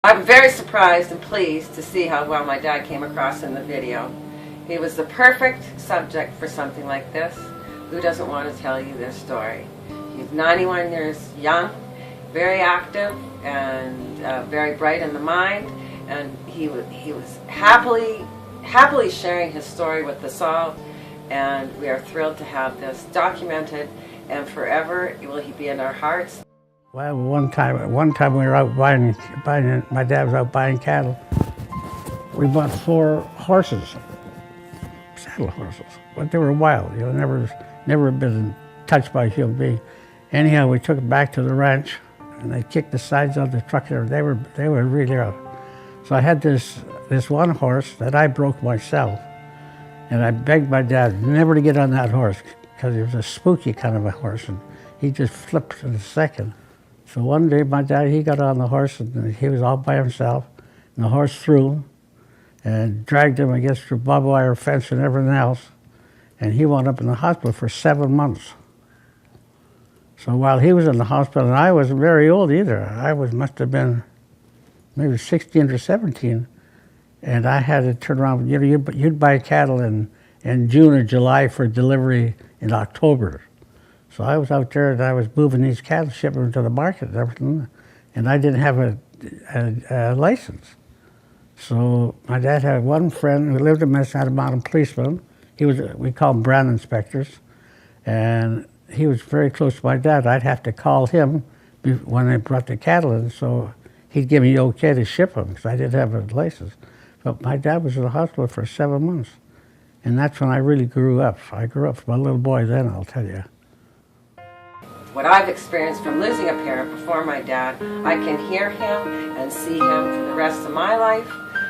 I'm very surprised and pleased to see how well my dad came across in the video. He was the perfect subject for something like this. Who doesn't want to tell you their story? He's 91 years young, very active, and very bright in the mind, and he was happily sharing his story with us all, and we are thrilled to have this documented, and forever will he be in our hearts. Well, one time we were out buying, my dad was out buying cattle. We bought 4 horses, saddle horses, but they were wild, you know, never been touched by a human being. Anyhow, we took it back to the ranch, and they kicked the sides of the truck there. They were really rough. So I had this one horse that I broke myself, and I begged my dad never to get on that horse because he was a spooky kind of a horse, and he just flipped in a second. So one day my dad, he got on the horse, and he was all by himself, and the horse threw him and dragged him against the barbed wire fence and everything else, and he wound up in the hospital for 7 months. So while he was in the hospital, and I wasn't very old either, must have been maybe 16 or 17, and I had to turn around. You know, you'd buy cattle in June or July for delivery in October. So I was out there and I was moving these cattle, shipping them to the market and everything, and I didn't have a license. So my dad had one friend who lived in Minnesota, mountain policeman. We call them brand inspectors, and he was very close to my dad. I'd have to call him when they brought the cattle in, so he'd give me the okay to ship them because I didn't have a license. But my dad was in the hospital for 7 months, and that's when I really grew up. I grew up from a little boy then, I'll tell you. What I've experienced from losing a parent before my dad, I can hear him and see him for the rest of my life.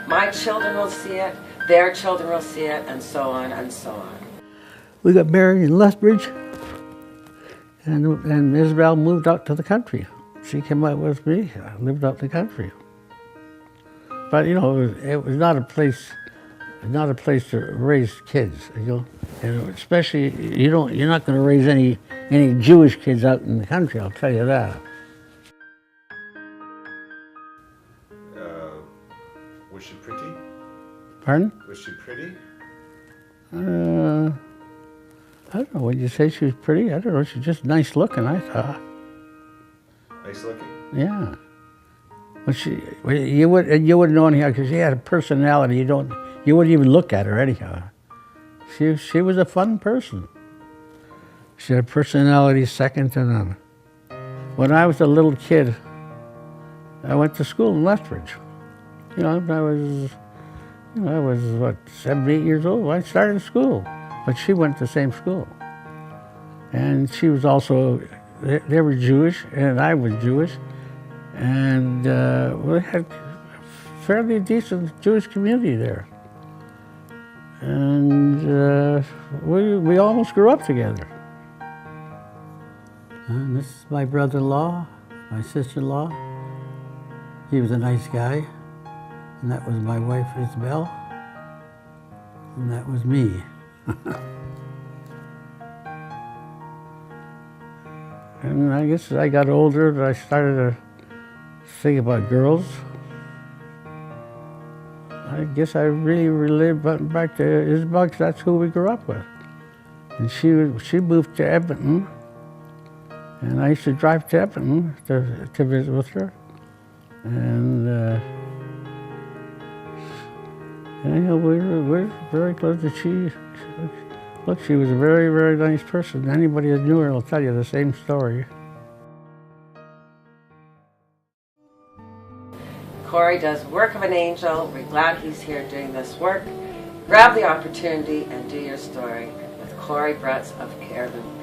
My children will see it, their children will see it, and so on and so on. We got married in Lethbridge, and Isabel moved out to the country. She came out with me, I lived out the country. But you know, it was not a place to raise kids, you know. And especially, you're not going to raise any Jewish kids out in the country, I'll tell you that. Was she pretty? Pardon? Was she pretty? I don't know, would you say she was pretty? I don't know, she's just nice looking, I thought. Nice looking? Yeah. Well, you wouldn't know anyhow because she had a personality. You wouldn't even look at her anyhow. She was a fun person. She had a personality second to none. When I was a little kid, I went to school in Lethbridge. You know, I was what, 7, 8 years old when I started school, but she went to the same school. And she was also, they were Jewish, and I was Jewish, and we had a fairly decent Jewish community there. And we almost grew up together. And this is my brother-in-law, my sister-in-law. He was a nice guy. And that was my wife, Isabel. And that was me. And I guess as I got older, I started to think about girls. I guess I really relived back to Isabel because that's who we grew up with. And she moved to Edmonton, and I used to drive to Edmonton to visit with her. And you know, we're very close to she was a very, very nice person. Anybody that knew her will tell you the same story. Corey does work of an angel. We're glad he's here doing this work. Grab the opportunity and do your story with Corey Bretz of Heirloom.